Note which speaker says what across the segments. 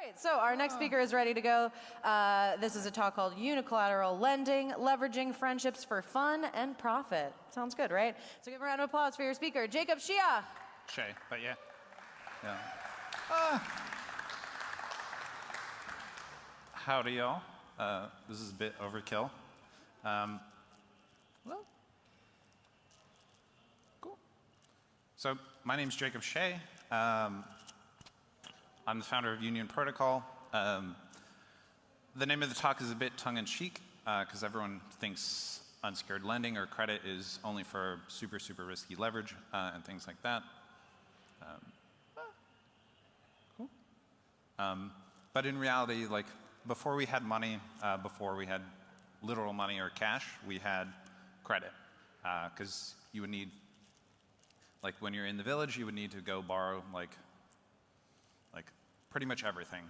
Speaker 1: right, so our next speaker is ready to go. This is a talk called Unicollateral Lending, Leveraging Friendships for Fun and Profit. Sounds good, right? So give a round of applause for your speaker, Jacob Shiach.
Speaker 2: Shay, but yeah. Howdy, y'all. This is a bit overkill. Well, cool. So my name's Jacob Shay. I'm the founder of Union Protocol. The name of the talk is a bit tongue-in-cheek because everyone thinks unsecured lending or credit is only for super, super risky leverage and things like that. Cool. But in reality, like before we had money, before we had literal money or cash, we had credit because you would need, like when you're in the village, you would need to go borrow like pretty much everything.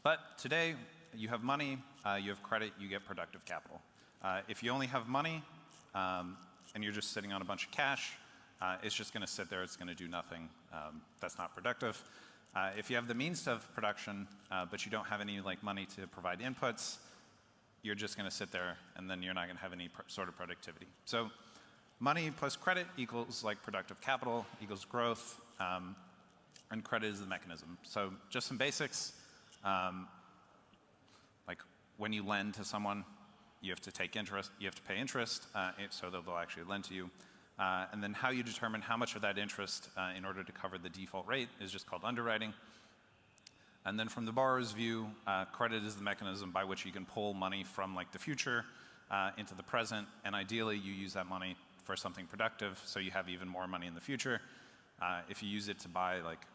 Speaker 2: But today, you have money, you have credit, you get productive capital. If you only have money and you're just sitting on a bunch of cash, it's just going to sit there, it's going to do nothing. That's not productive. If you have the means of production, but you don't have any like money to provide inputs, you're just going to sit there and then you're not going to have any sort of productivity. So money plus credit equals like productive capital, equals growth, and credit is the mechanism. So just some basics, like when you lend to someone, you have to take interest, you have to pay interest, so that they'll actually lend to you. And then how you determine how much of that interest in order to cover the default rate is just called underwriting. And then from the borrower's view, credit is the mechanism by which you can pull money from like the future into the present, and ideally you use that money for something productive, so you have even more money in the future. If you use it to buy like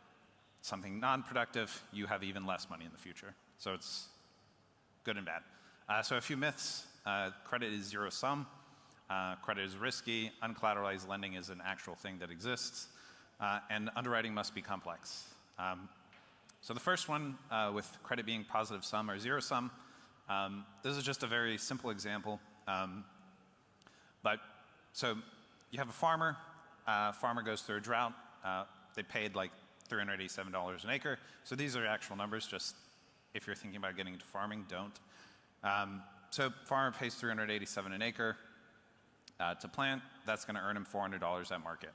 Speaker 2: something non-productive, you have even less money in the future. So it's good and bad. So a few myths. Credit is zero sum. Credit is risky. Uncollateralized lending is an actual thing that exists. And underwriting must be complex. So the first one, with credit being positive sum or zero sum, this is just a very simple example. So you have a farmer. Farmer goes through a drought. They paid like $387 an acre. So these are actual numbers, just if you're thinking about getting into farming, don't. So farmer pays $387 an acre to plant. That's going to earn him $400 at market.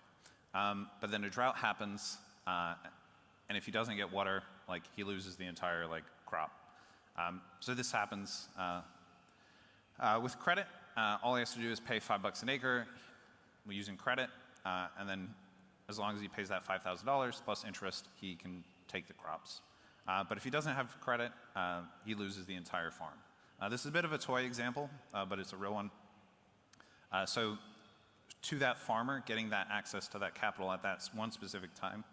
Speaker 2: But then a drought happens, and if he doesn't get water, like he loses the entire like crop. So this happens with credit. All he has to do is pay $5 an acre using credit, and then as long as he pays that $5,000 plus interest, he can take the crops. But if he doesn't have credit, he loses the entire farm. This is a bit of a toy example, but it's a real one. So to that farmer, getting that access to that capital at that one specific time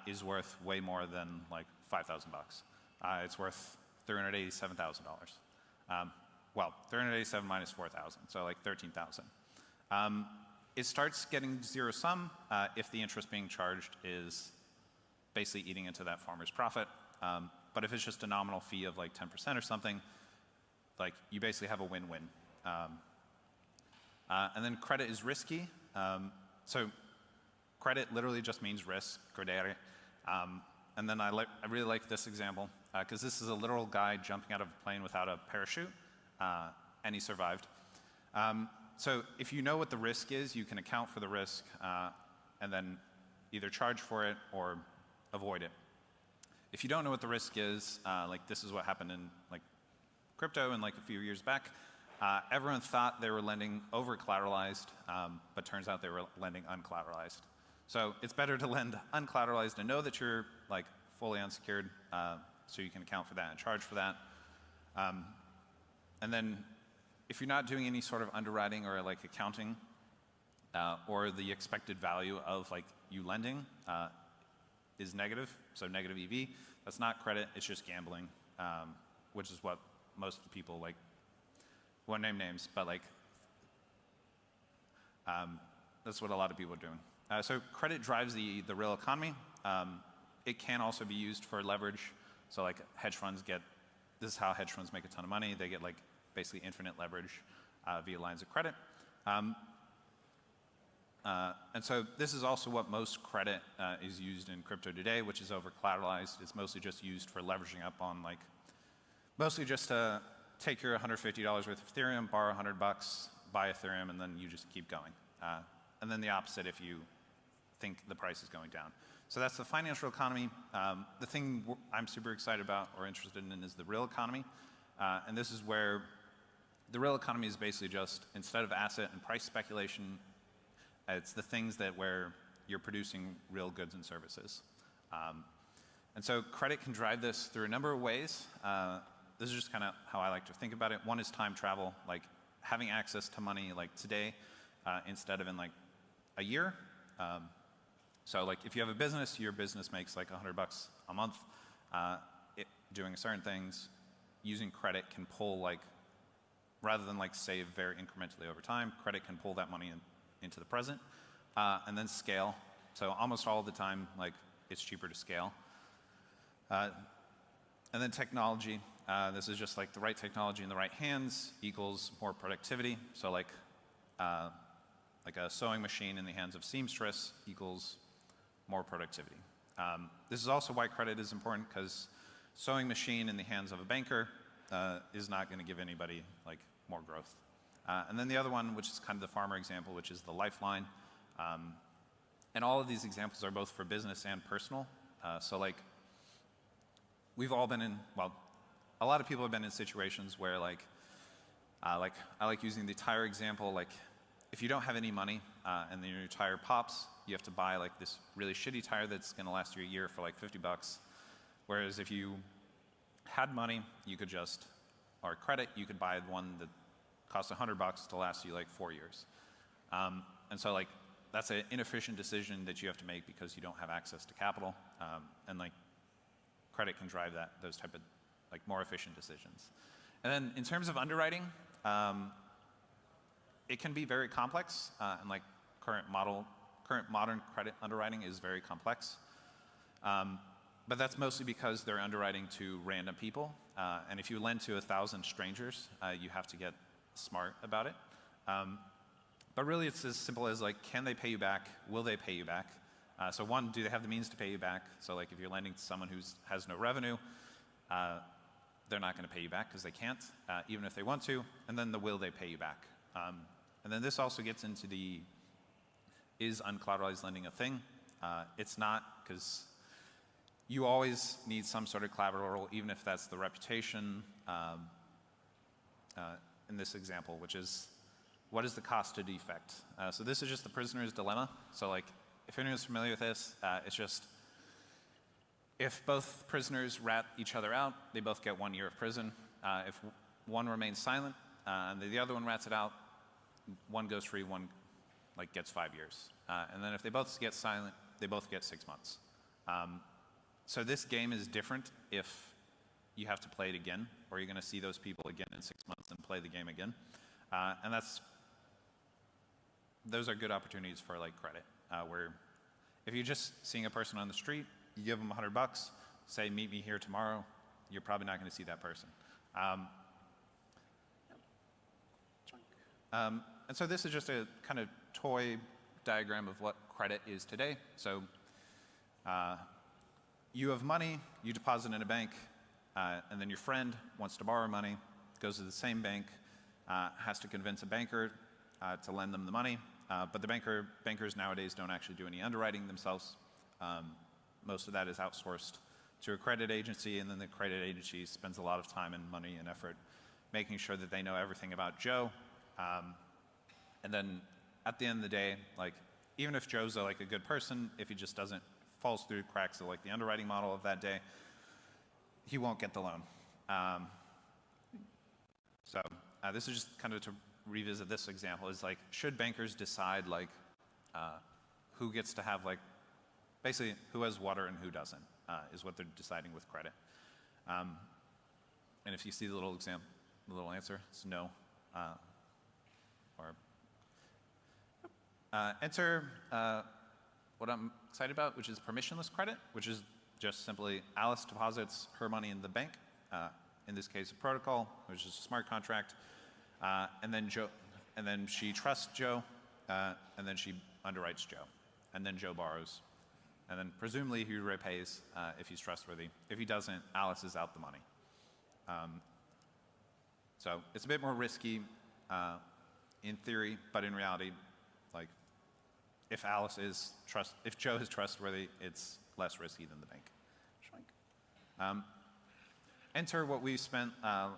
Speaker 2: is worth way more than like $5,000. It's worth $387,000. Well, 387 minus 4,000, so like 13,000. It starts getting zero sum if the interest being charged is basically eating into that farmer's profit. But if it's just a nominal fee of like 10% or something, like you basically have a win-win. And then credit is risky. So credit literally just means risk, credere. And then I really like this example because this is a literal guy jumping out of a plane without a parachute, and he survived. So if you know what the risk is, you can account for the risk and then either charge for it or avoid it. If you don't know what the risk is, like this is what happened in like crypto in like a few years back. Everyone thought they were lending over collateralized, but turns out they were lending uncollateralized. So it's better to lend uncollateralized and know that you're like fully unsecured, so you can account for that and charge for that. And then if you're not doing any sort of underwriting or like accounting, or the expected value of like you lending is negative, so negative EV, that's not credit, it's just gambling, which is what most people like, won't name names, but like, that's what a lot of people are doing. So credit drives the real economy. It can also be used for leverage. So like hedge funds this is how hedge funds make a ton of money. They get like basically infinite leverage via lines of credit. And so this is also what most credit is used in crypto today, which is over collateralized. It's mostly just used for leveraging up on like, mostly just to take your $150 worth of Ethereum, borrow $100, buy Ethereum, and then you just keep going. And then the opposite if you think the price is going down. So that's the financial economy. The thing I'm super excited about or interested in is the real economy. And this is where the real economy is basically just, instead of asset and price speculation, it's the things that where you're producing real goods and services. And so credit can drive this through a number of ways. This is just kind of how I like to think about it. One is time travel, like having access to money like today instead of in like a year. So like if you have a business, your business makes like $100 a month doing certain things. Using credit can pull like, rather than like save very incrementally over time, credit can pull that money into the present and then scale. So almost all the time, like it's cheaper to scale. And then technology. This is just like the right technology in the right hands equals more productivity. So like a sewing machine in the hands of seamstress equals more productivity. This is also why credit is important, because sewing machine in the hands of a banker is not going to give anybody like more growth. And then the other one, which is kind of the farmer example, which is the lifeline. And all of these examples are both for business and personal. So like we've all been in, well, a lot of people have been in situations where like I like using the tire example, like if you don't have any money and then your tire pops, you have to buy like this really shitty tire that's going to last you a year for like $50. Whereas if you had money, you could just, or credit, you could buy one that costs $100 to last you like 4 years. And so like that's an inefficient decision that you have to make because you don't have access to capital. And like credit can drive those type of like more efficient decisions. And then in terms of underwriting, it can be very complex, and like current modern credit underwriting is very complex. But that's mostly because they're underwriting to random people. And if you lend to 1,000 strangers, you have to get smart about it. But really it's as simple as like, can they pay you back? Will they pay you back? So one, do they have the means to pay you back? So like if you're lending to someone who has no revenue, they're not going to pay you back because they can't, even if they want to. And then the will they pay you back? And then this also gets into the, is uncollateralized lending a thing? It's not, because you always need some sort of collateral, even if that's the reputation in this example, which is, what is the cost to defect? So this is just the prisoner's dilemma. So like, if anyone's familiar with this, it's just, if both prisoners rat each other out, they both get 1 year of prison. If one remains silent and the other one rats it out, one goes free, one like gets 5 years. And then if they both get silent, they both get 6 months. So this game is different if you have to play it again, or you're going to see those people again in 6 months and play the game again. And those are good opportunities for like credit, where if you're just seeing a person on the street, you give them $100, say meet me here tomorrow, you're probably not going to see that person. And so this is just a kind of toy diagram of what credit is today. So you have money, you deposit in a bank, and then your friend wants to borrow money, goes to the same bank, has to convince a banker to lend them the money. But the bankers nowadays don't actually do any underwriting themselves. Most of that is outsourced to a credit agency, and then the credit agency spends a lot of time and money and effort making sure that they know everything about Joe. And then at the end of the day, like even if Joe's like a good person, if he just falls through cracks of like the underwriting model of that day, he won't get the loan. So this is just kind of to revisit this example, is like, should bankers decide like who gets to have like, basically who has water and who doesn't, is what they're deciding with credit. And if you see the little answer, it's no. Enter what I'm excited about, which is permissionless credit, which is just simply Alice deposits her money in the bank, in this case a protocol, which is a smart contract, and then she trusts Joe, and then she underwrites Joe. And then Joe borrows. And then presumably he repays if he's trustworthy. If he doesn't, Alice is out the money. So it's a bit more risky in theory, but in reality, like if Joe is trustworthy, it's less risky than the bank. Enter what we spent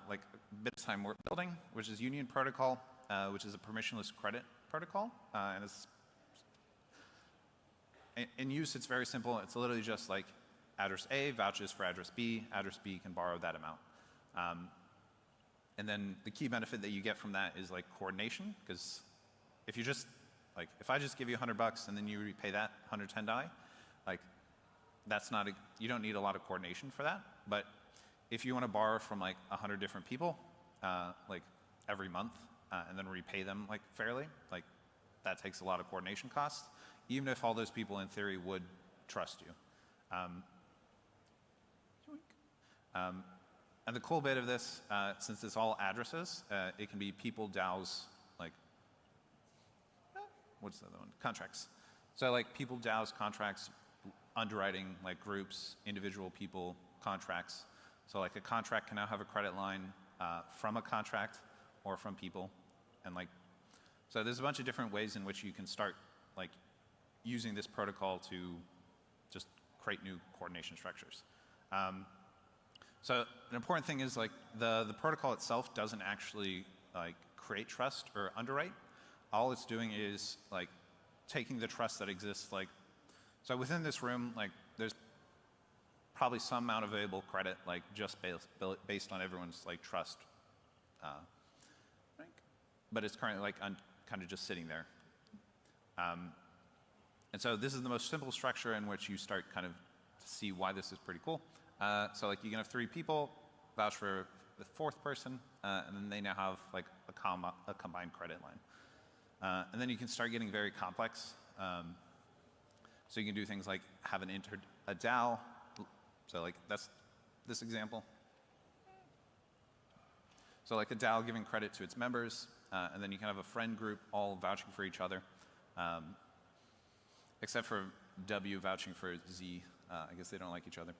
Speaker 2: like a bit of time building, which is Union Protocol, which is a permissionless credit protocol, and it's in use. It's very simple. It's literally just like address A vouches for address B can borrow that amount. And then the key benefit that you get from that is like coordination, because if you just if I just give you $100 and then you repay that $110, like that's not you don't need a lot of coordination for that. But if you want to borrow from like 100 different people, like every month, and then repay them like fairly, like that takes a lot of coordination costs, even if all those people in theory would trust you. And the cool bit of this, since it's all addresses, it can be people, DAOs, like, what's the other one? Contracts. So like people, DAOs, contracts, underwriting, like groups, individual people, contracts. So like a contract can now have a credit line from a contract or from people. And like, so there's a bunch of different ways in which you can start like using this protocol to just create new coordination structures. So an important thing is like the protocol itself doesn't actually like create trust or underwrite. All it's doing is like taking the trust that exists. Like, so within this room, like there's probably some amount of available credit, like just based on everyone's like trust. But it's currently like kind of just sitting there. And so this is the most simple structure in which you start kind of to see why this is pretty cool. So like you can have 3 people vouch for the 4th person, and then they now have like a combined credit line. And then you can start getting very complex. So you can do things like have a DAO. So like that's this example. So like a DAO giving credit to its members, and then you can have a friend group all vouching for each other, except for W vouching for Z. I guess they don't like each other.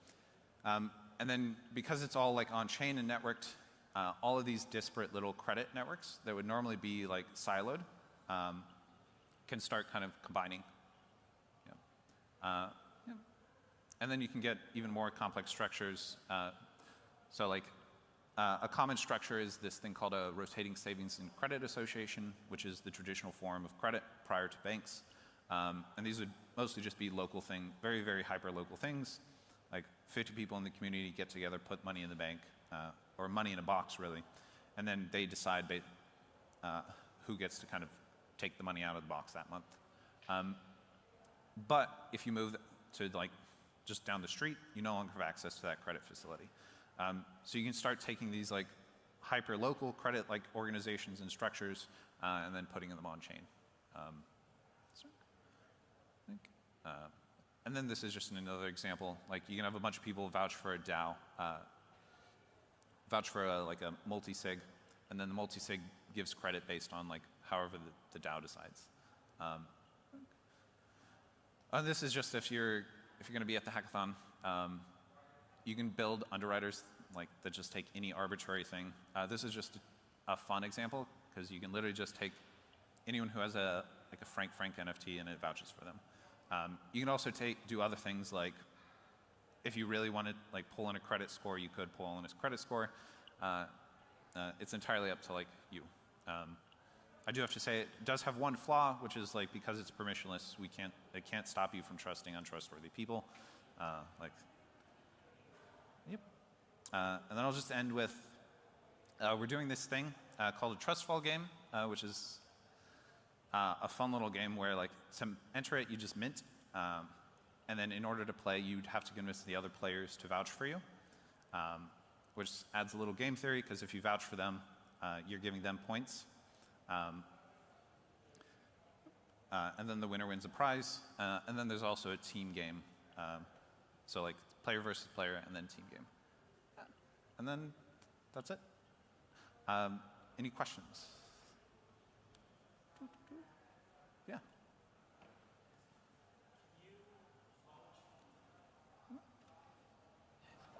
Speaker 2: And then because it's all like on chain and networked, all of these disparate little credit networks that would normally be like siloed can start kind of combining. And then you can get even more complex structures. So like a common structure is this thing called a rotating savings and credit association, which is the traditional form of credit prior to banks. And these would mostly just be local thing, very, very hyper-local things. Like 50 people in the community get together, put money in the bank, or money in a box, really. And then they decide who gets to kind of take the money out of the box that month. But if you move to like just down the street, you no longer have access to that credit facility. So you can start taking these like hyper-local credit-like organizations and structures and then putting them on chain. And then this is just another example. Like you can have a bunch of people vouch for a DAO, vouch for like a multi-sig, and then the multi-sig gives credit based on like however the DAO decides. This is just if you're going to be at the hackathon, you can build underwriters like that just take any arbitrary thing. This is just a fun example because you can literally just take anyone who has a Frank NFT and it vouches for them. You can also do other things like if you really want to like pull in a credit score, you could pull in a credit score. It's entirely up to like you. I do have to say it does have one flaw, which is like because it's permissionless, it can't stop you from trusting untrustworthy people. And then I'll just end with we're doing this thing called a trust fall game, which is a fun little game where like to enter it, you just mint, and then in order to play, you'd have to convince the other players to vouch for you, which adds a little game theory because if you vouch for them, you're giving them points. And then the winner wins a prize, and then there's also a team game. So like player versus player, and then team game. And then that's it. Any questions?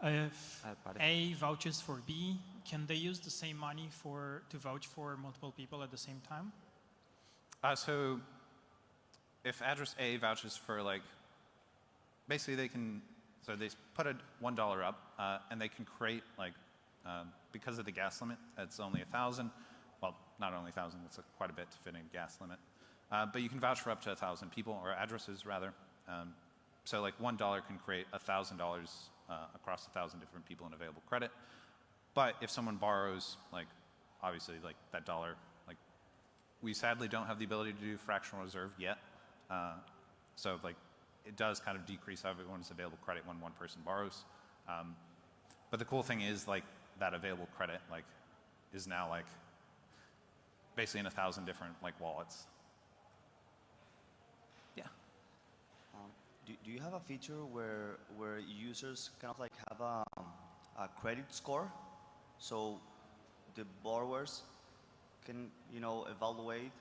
Speaker 3: If
Speaker 4: pardon.
Speaker 3: A vouches for B, can they use the same money to vouch for multiple people at the same time?
Speaker 2: So if address A vouches for like, basically they can, so they put a $1 up and they can create like, because of the gas limit, it's only 1,000. Well, not only 1,000, it's quite a bit to fit in a gas limit. But you can vouch for up to 1,000 people, or addresses rather. So like $1 can create $1,000 across 1,000 different people in available credit. But if someone borrows, like obviously like that dollar, like we sadly don't have the ability to do fractional reserve yet. So like it does kind of decrease everyone's available credit when one person borrows. But the cool thing is like that available credit like is now like basically in 1,000 different like wallets. Yeah.
Speaker 4: Do you have a feature where users kind of like have a credit score, so the borrowers can evaluate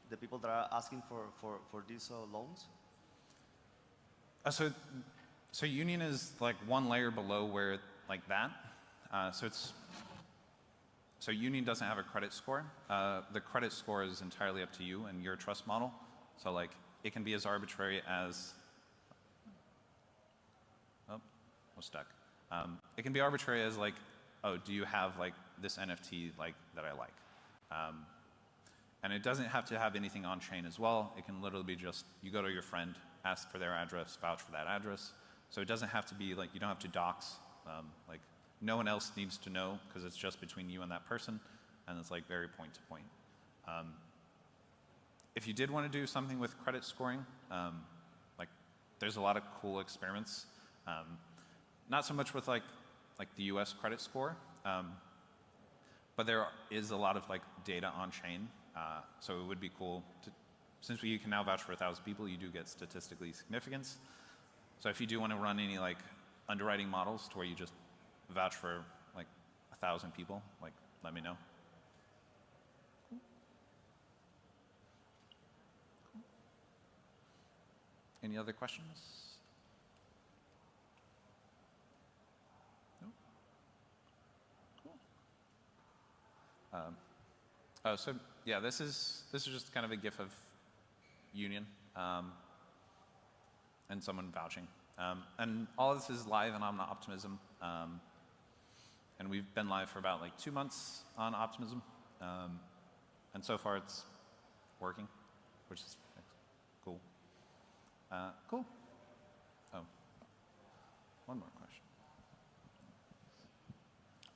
Speaker 4: the people that are asking for these loans?
Speaker 2: So Union is like one layer below where like that. So Union doesn't have a credit score. The credit score is entirely up to you and your trust model. So like it can be as arbitrary as, oh, we're stuck. It can be arbitrary as like, oh, do you have like this NFT like that I like? And it doesn't have to have anything on chain as well. It can literally be just, you go to your friend, ask for their address, vouch for that address. So it doesn't have to be like, you don't have to dox. Like no one else needs to know because it's just between you and that person. And it's like very point to point. If you did want to do something with credit scoring, like there's a lot of cool experiments. Not so much with like the US credit score, but there is a lot of like data on chain. So it would be cool to, since you can now vouch for 1,000 people, you do get statistically significance. So if you do want to run any like underwriting models to where you just vouch for like 1,000 people, like let me know. Any other questions? No? Cool. So yeah, this is just kind of a GIF of Union and someone vouching. And all of this is live and on Optimism. And we've been live for about like 2 months on Optimism. And so far it's working, which is cool. Cool. Oh, one more question.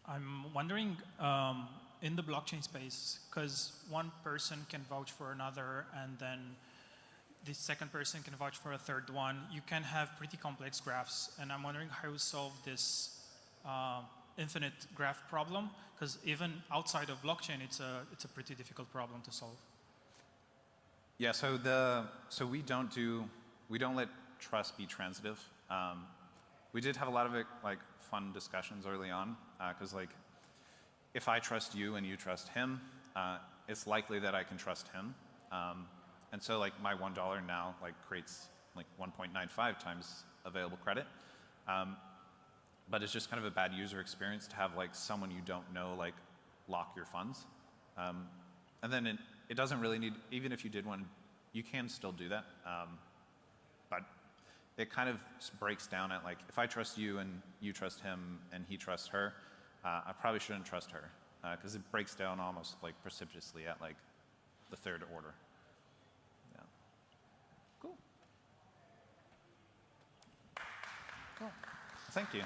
Speaker 3: I'm wondering, in the blockchain space, because one person can vouch for another, and then the second person can vouch for a third one, you can have pretty complex graphs. And I'm wondering how you solve this infinite graph problem, because even outside of blockchain, it's a pretty difficult problem to solve.
Speaker 2: Yeah. So we don't let trust be transitive. We did have a lot of like fun discussions early on, because like if I trust you and you trust him, it's likely that I can trust him. And so like my $1 now like creates like 1.95 times available credit. But it's just kind of a bad user experience to have like someone you don't know like lock your funds. And then it doesn't really need, even if you did want, you can still do that. But it kind of breaks down at like, if I trust you and you trust him and he trusts her, I probably shouldn't trust her, because it breaks down almost like precipitously at like the third order. Yeah. Cool. Cool. Thank you.